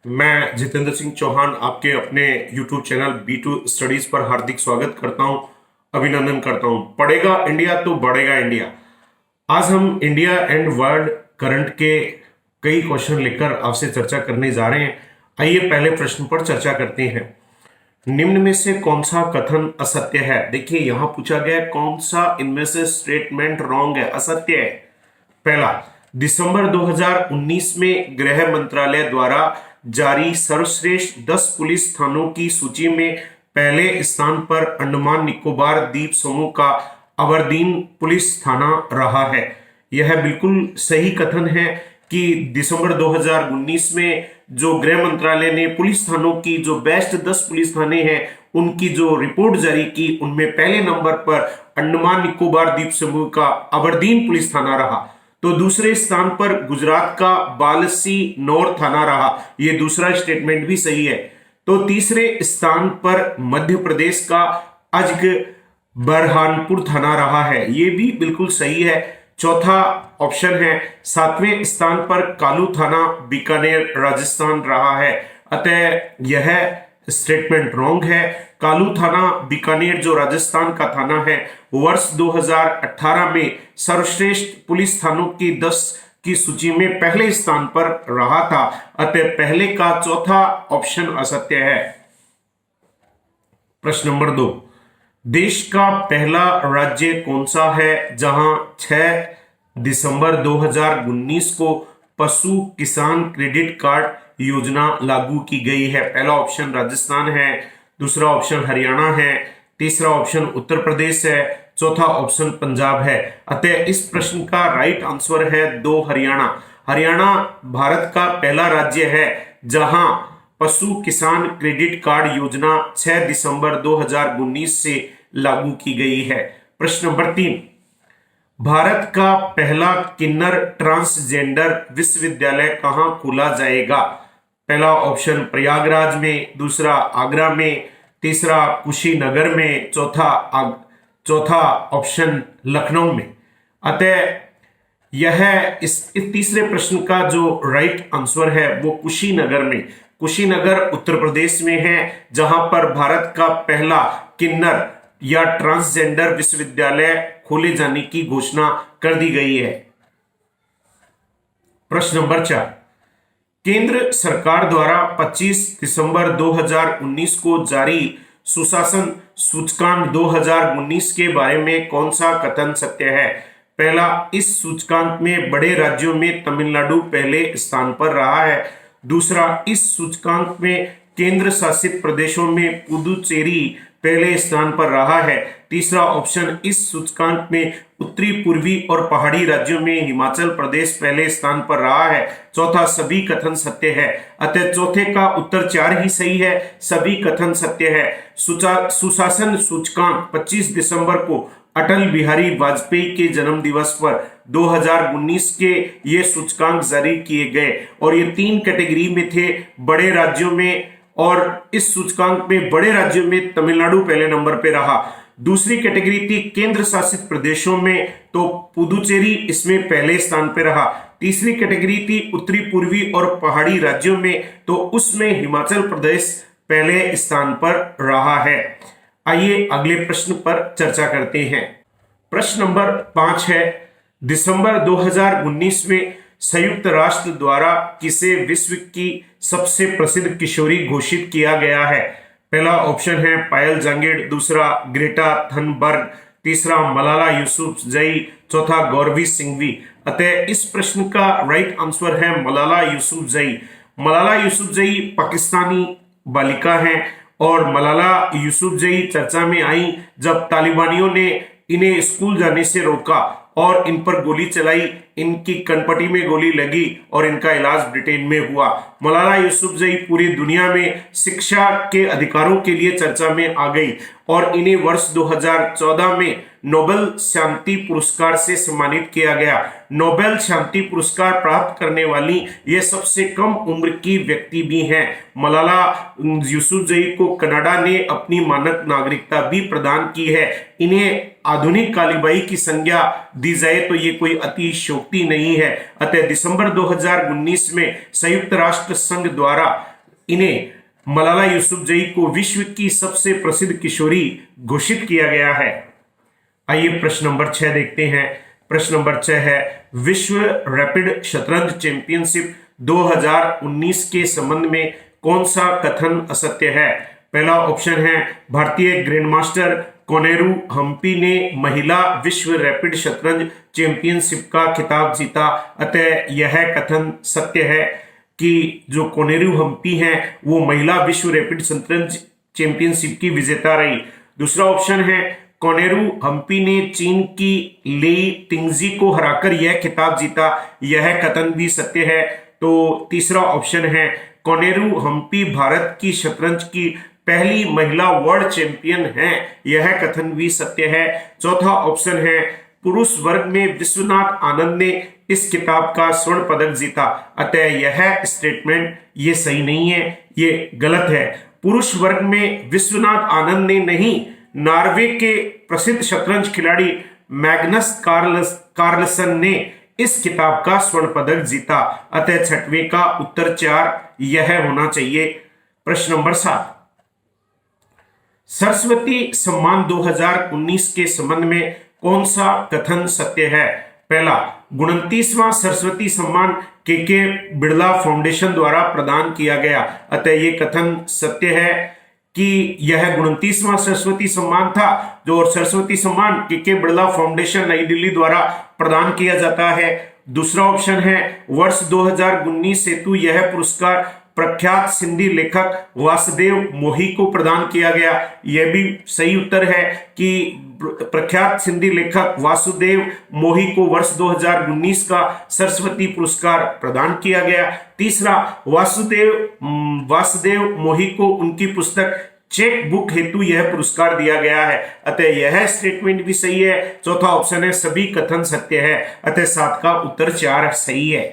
मैं जितेंद्र सिंह चौहान आपके अपने YouTube चैनल B2 स्टडीज पर हार्दिक स्वागत करता हूं, अभिनंदन करता हूं। पढ़ेगा इंडिया तो बढ़ेगा इंडिया। आज हम इंडिया एंड वर्ल्ड करंट के कई क्वेश्चन लेकर आपसे चर्चा करने जा रहे हैं। आइए पहले प्रश्न पर चर्चा करते हैं। निम्न में से कौन सा कथन असत्य है? देखिए यहां पूछा गया कौन सा इनमें से स्टेटमेंट रॉन्ग है, असत्य है। पहला, दिसंबर 2019 में गृह मंत्रालय द्वारा जारी सर्वश्रेष्ठ 10 पुलिस थानों की सूची में पहले स्थान पर अंडमान निकोबार द्वीप समूह का अबरदीन पुलिस थाना रहा है। यह बिल्कुल सही कथन है कि दिसंबर 2019 में जो गृह मंत्रालय ने पुलिस थानों की जो बेस्ट 10 पुलिस थाने हैं उनकी जो रिपोर्ट जारी की, उनमें पहले नंबर पर अंडमान निकोबार द्वीप समूह का अबरदीन पुलिस थाना रहा। तो दूसरे स्थान पर गुजरात का बालसी नौर थाना रहा। यह दूसरा स्टेटमेंट भी सही है। तो तीसरे स्थान पर मध्य प्रदेश का अजग बरहानपुर थाना रहा है, यह भी बिल्कुल सही है। चौथा ऑप्शन है, सातवें स्थान पर कालू थाना बीकानेर राजस्थान रहा है, अतः यह स्टेटमेंट रॉन्ग है। कालू थाना बीकानेर जो राजस्थान का थाना है, वर्ष 2018 में सर्वश्रेष्ठ पुलिस थानों की 10 की सूची में पहले स्थान पर रहा था, अतः पहले का चौथा ऑप्शन असत्य है। प्रश्न नंबर 2, देश का पहला राज्य कौन सा है जहां 6 दिसंबर 2019 को पशु किसान क्रेडिट कार्ड योजना लागू की गई है? पहला ऑप्शन राजस्थान है, दूसरा ऑप्शन हरियाणा है, तीसरा ऑप्शन उत्तर प्रदेश है, चौथा ऑप्शन पंजाब है। अतः इस प्रश्न का राइट आंसर है 2, हरियाणा। हरियाणा भारत का पहला राज्य है जहां पशु किसान क्रेडिट कार्ड योजना 6 दिसंबर 2019 से लागू की गई है। प्रश्न नंबर 3, भारत का पहला किन्नर ट्रांसजेंडर विश्वविद्यालय कहां खोला जाएगा? पहला ऑप्शन प्रयागराज में, दूसरा आगरा में, तीसरा कुशीनगर में, चौथा ऑप्शन लखनऊ में। अतः यह इस तीसरे प्रश्न का जो राइट आंसर है वो कुशीनगर में, कुशीनगर उत्तर प्रदेश में है, जहां पर भारत का पहला किन्नर या ट्रांसजेंडर विश्वविद्यालय खोले जाने की घोषणा कर दी गई है। प्रश्न नंबर 4, केंद्र सरकार द्वारा 25 दिसंबर 2019 को जारी सुशासन सूचकांक 2019 के बारे में कौन सा कथन सत्य है? पहला, इस सूचकांक में बड़े राज्यों में तमिलनाडु पहले स्थान पर रहा है। दूसरा, इस सूचकांक में केंद्र शासित प्रदेशों में पुदुचेरी पहले स्थान पर रहा है। तीसरा ऑप्शन, इस सूचकांक में उत्तरी पूर्वी और पहाड़ी राज्यों में हिमाचल प्रदेश पहले स्थान पर रहा है। चौथा, सभी कथन सत्य है। अतः चौथे का उत्तर 4 ही सही है, सभी कथन सत्य है। सुशासन सूचकांक 25 दिसंबर को अटल बिहारी वाजपेयी के जन्म दिवस पर 2019 के ये सूचकांक जारी किए गए और ये 3 कैटेगरी में थे, बड़े राज्यों में, और इस सूचकांक में बड़े राज्यों में तमिलनाडु पहले नंबर पे रहा। दूसरी कैटेगरी थी केंद्र शासित प्रदेशों में, तो पुदुचेरी इसमें पहले स्थान पे रहा। तीसरी कैटेगरी थी उत्तरी पूर्वी और पहाड़ी राज्यों में, तो उसमें हिमाचल प्रदेश पहले स्थान पर रहा है। आइए अगले प्रश्न पर चर्चा करते हैं। प्रश्न नंबर 5 है, दिसंबर 2019 में संयुक्त राष्ट्र द्वारा किसे विश्व की सबसे प्रसिद्ध किशोरी घोषित किया गया है? पहला ऑप्शन है पायल जांगिड़, दूसरा ग्रेटा थनबर्ग, तीसरा मलाला यूसुफजई, चौथा गौरवी सिंघवी। अतः इस प्रश्न का राइट आंसर है मलाला यूसुफजई। मलाला यूसुफजई पाकिस्तानी बालिका हैं और मलाला यूसुफजई चर्चा में आई जब तालिबानियों ने इन्हें स्कूल जाने से रोका और इन पर गोली चलाई, इनकी कनपटी में गोली लगी और इनका इलाज ब्रिटेन में हुआ। मलाला यूसुफजई पूरी दुनिया में शिक्षा के अधिकारों के लिए चर्चा में आ गई और इन्हें वर्ष 2014 में नोबेल शांति पुरस्कार से सम्मानित किया गया। नोबेल शांति पुरस्कार प्राप्त करने वाली ये सबसे कम उम्र की व्यक्ति भी हैं। मलाला यूसुफजई को कनाडा ने अपनी मानक नागरिकता भी प्रदान की है। इन्हें आधुनिक कालीबाई की संज्ञा दी जाए तो ये कोई अतिशयोक्ति नहीं है। अतः दिसंबर 2019 में संयुक्त राष्ट्र संघ द्वारा इन्हें मलाला यूसुफजई को विश्व की सबसे प्रसिद्ध किशोरी घोषित किया गया है। आइए प्रश्न नंबर 6 देखते हैं। प्रश्न नंबर 6 है, विश्व रैपिड शतरंज चैंपियनशिप 2019 के संबंध में कौन सा कथन असत्य है? पहला ऑप्शन है, भारतीय ग्रैंडमास्टर कोनेरू हम्पी ने महिला विश्व रैपिड शतरंज चैंपियनशिप का खिताब जीता, अतः यह कथन सत्य है कि जो कोनेरू हम्पी हैं वो महिला विश्व रैपिड शतरंज चैंपियनशिप की विजेता रही। दूसरा ऑप्शन है, कोनेरू हम्पी ने चीन की लेई टिंगजी को हराकर यह खिताब जीता, यह कथन भी सत्य है। तो तीसरा ऑप्शन है, कोनेरू हम्पी भारत की शतरंज की पहली महिला वर्ल्ड चैंपियन हैं, यह कथन भी सत्य है। चौथा ऑप्शन है, पुरुष वर्ग में विश्वनाथ आनंद ने इस किताब का स्वर्ण पदक जीता, अतः यह स्टेटमेंट ये सही नहीं है, ये गलत है। पुरुष वर्ग में विश्वनाथ आनंद ने नहीं, नॉर्वे के प्रसिद्ध शतरंज खिलाड़ी मैग्नस कार्लसन ने इस किताब का स्वर्ण पदक जीता, अतः छठवें का उत्तर 4 यह होना चाहिए। प्रश्न नंबर 7, सरस्वती सम्मान 2019 के संबंध में कौन सा कथन सत्य है? पहला, 29वां सरस्वती सम्मान के बिड़ला फाउंडेशन द्वारा प्रदान किया गया, अतः ये कथन सत्य है कि यह 29वां सरस्वती सम्मान था, जो सरस्वती सम्मान के बिड़ला फाउंडेशन नई दिल्ली द्वारा प्रदान किया जाता है। दूसरा ऑप्शन है, वर्ष 2019 हेतु यह पुरस्कार प्रख्यात सिंधी लेखक वासुदेव मोही को प्रदान किया गया, यह भी सही उत्तर है कि प्रख्यात सिंधी लेखक वासुदेव मोही को वर्ष 2019 का सरस्वती पुरस्कार प्रदान किया गया। तीसरा, वासुदेव मोही को उनकी पुस्तक चेक बुक हेतु यह पुरस्कार दिया गया है, अतः यह स्टेटमेंट भी सही है। चौथा ऑप्शन है, सभी कथन सत्य है, अतः 7 का उत्तर 4 सही है।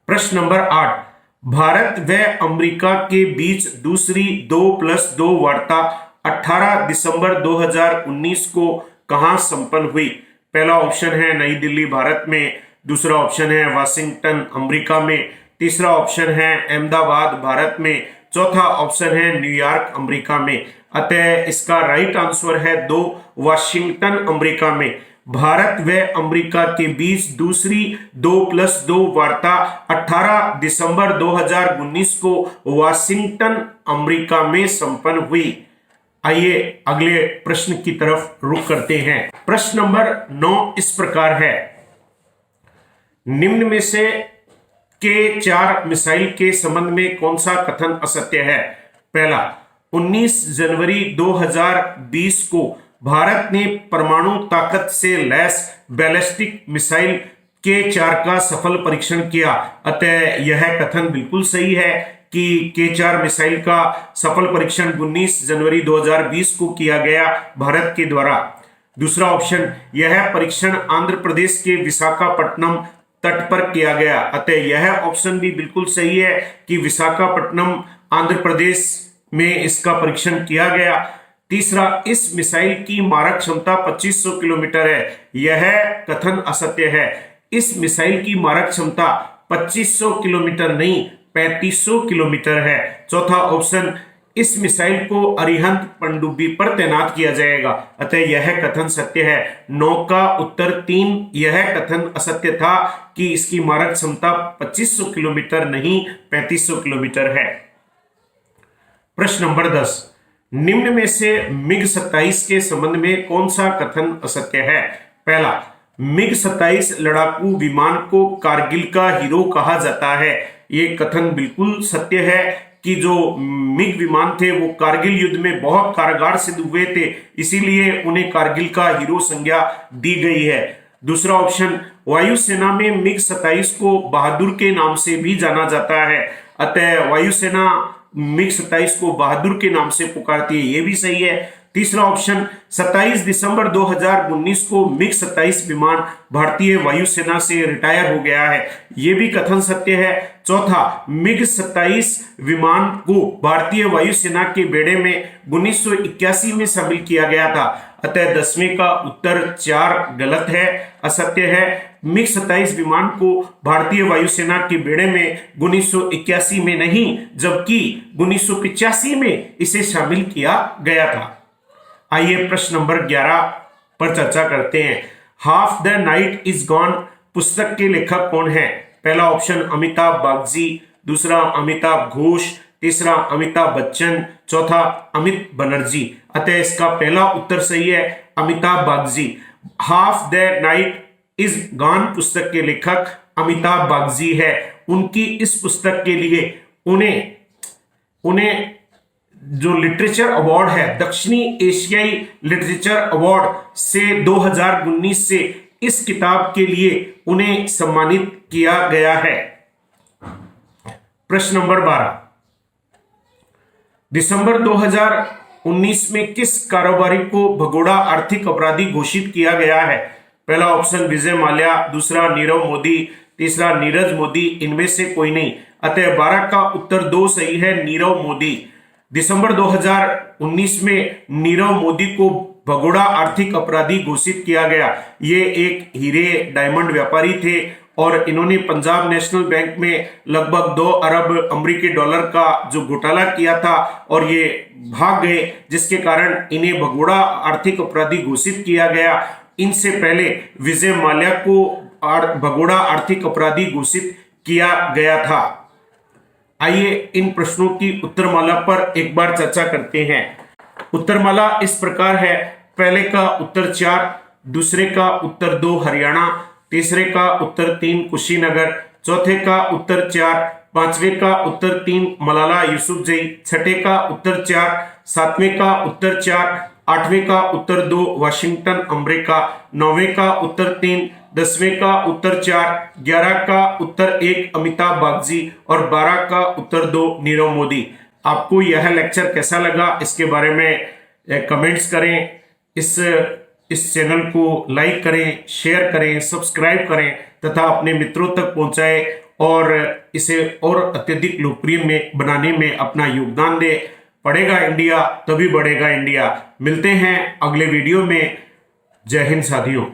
प्रश्न नंबर 8, भारत व अमेरिका के बीच दूसरी 2+2 वार्ता 18 दिसंबर 2019 को कहां संपन्न हुई? पहला ऑप्शन है, नई दिल्ली भारत में। दूसरा ऑप्शन है, वाशिंगटन अमेरिका में। तीसरा ऑप्शन है, अहमदाबाद भारत में। चौथा ऑप्शन है, न्यूयॉर्क अमेरिका में। अतः इसका राइट आंसर है 2, वाशिंगटन अमेरिका में। भारत व अमेरिका के बीच दूसरी 2+2 वार्ता 18 दिसंबर 2019 को वाशिंगटन अमेरिका में संपन्न हुई। आइए अगले प्रश्न की तरफ रुख करते हैं। प्रश्न नंबर 9 इस प्रकार है, निम्न में से के 4 मिसाइल के संबंध में कौन सा कथन असत्य है? पहला, 19 जनवरी 2020 को भारत ने परमाणु ताकत से लैस बैलिस्टिक मिसाइल K4 का सफल परीक्षण किया, अतः यह कथन बिल्कुल सही है कि K4 मिसाइल का सफल परीक्षण 19 जनवरी 2020 को किया गया भारत के द्वारा। दूसरा ऑप्शन, यह परीक्षण आंध्र प्रदेश के विशाखापट्टनम तट पर किया गया, अतः यह ऑप्शन भी बिल्कुल सही है कि विशाखापट्टनम आंध्र प्रदेश में इसका परीक्षण किया गया। तीसरा, इस मिसाइल की मारक क्षमता 2500 किलोमीटर है, यह कथन असत्य है। इस मिसाइल की मारक क्षमता 2500 किलोमीटर नहीं 3500 किलोमीटर है। चौथा ऑप्शन, इस मिसाइल को अरिहंत पनडुब्बी पर तैनात किया जाएगा, अतः यह कथन सत्य है। 9 का उत्तर 3 यह कथन असत्य था कि इसकी मारक क्षमता 2500 किलोमीटर नहीं 3500 किलोमीटर है। प्रश्न नंबर 10, निम्न में से MiG-27 के संबंध में कौन सा कथन असत्य है? पहला, MiG-27 लड़ाकू विमान को कारगिल का हीरो कहा जाता है, ये कथन बिल्कुल सत्य है कि जो MiG विमान थे वो कारगिल युद्ध में बहुत कारगर सिद्ध हुए थे, इसीलिए उन्हें कारगिल का हीरो संज्ञा दी गई है। दूसरा ऑप्शन, वायुसेना में MiG-27 को बहादुर के नाम से भी जाना जाता है, अतः वायुसेना MiG-27 को बहादुर के नाम से पुकारती है, ये भी सही है। तीसरा ऑप्शन, 27 दिसंबर 2019 को MiG-27 विमान भारतीय वायुसेना से रिटायर हो गया है, ये भी कथन सत्य है। चौथा, MiG-27 विमान को भारतीय वायुसेना के बेड़े में 1981 में शामिल किया गया था, अतः 10वें का उत्तर 4 गलत है, असत्य है। मिग 27 विमान को भारतीय वायुसेना के बेड़े में 1981 में नहीं जबकि 1985 में इसे शामिल किया गया था। आइए प्रश्न नंबर 11 पर चर्चा करते हैं। Half the night is gone पुस्तक के लेखक कौन है? पहला ऑप्शन अमिताभ बागची, दूसरा अमिताभ घोष, तीसरा अमिताभ बच्चन, चौथा अमित बनर्जी। अतः इसका पहला उत्तर सही है, Amitabh Bagchi. Half the night is gone पुस्तक के लेखक अमिताभ बागची है। उनकी इस पुस्तक के लिए उन्हें जो लिटरेचर अवार्ड है, दक्षिणी एशियाई लिटरेचर अवार्ड से 2019 से इस किताब के लिए उन्हें सम्मानित किया गया है। प्रश्न नंबर 12, दिसंबर 2019 में किस कारोबारी को भगोड़ा आर्थिक अपराधी घोषित किया गया है? पहला ऑप्शन विजय माल्या, दूसरा नीरव मोदी, तीसरा नीरज मोदी, इनमें से कोई नहीं। अतः 12 का उत्तर 2 सही है, नीरव मोदी। दिसंबर 2019 में नीरव मोदी को भगोड़ा आर्थिक अपराधी घोषित किया गया। ये एक हीरे डायमंड व्यापारी थे और इन्होंने पंजाब नेशनल बैंक में लगभग 2 अरब अमेरिकी डॉलर का जो घोटाला किया था और ये भाग गए, जिसके कारण इन्हें भगोड़ा आर्थिक अपराधी घोषित किया गया। इनसे पहले विजय माल्या को भगोड़ा आर्थिक अपराधी घोषित किया गया था। आइए इन प्रश्नों की उत्तरमाला पर एक बार चर्चा करते हैं। उत्तरमाला इस प्रकार है, पहले का उत्तर 4, दूसरे का उत्तर 2 हरियाणा, तीसरे का उत्तर 3 कुशीनगर, चौथे का उत्तर 4, पांचवें का उत्तर 3 मलाला यूसुफजई, छठे का उत्तर 4, सातवें का उत्तर 4, आठवें का उत्तर 2 वाशिंगटन अमेरिका, नौवें का उत्तर 3, 10वें का उत्तर 4, 11 का उत्तर 1 अमिताभ बागची और 12 का उत्तर 2 नीरव मोदी। आपको यह लेक्चर कैसा लगा इसके बारे में कमेंट्स करें। इस चैनल को लाइक करें, शेयर करें, सब्सक्राइब करें तथा अपने मित्रों तक पहुंचाएं और इसे और अत्यधिक लोकप्रिय में बनाने में अपना योगदान दें। पढ़ेगा इंडिया तभी बढ़ेगा इंडिया। मिलते हैं अगले वीडियो में। जय हिंद साथियों।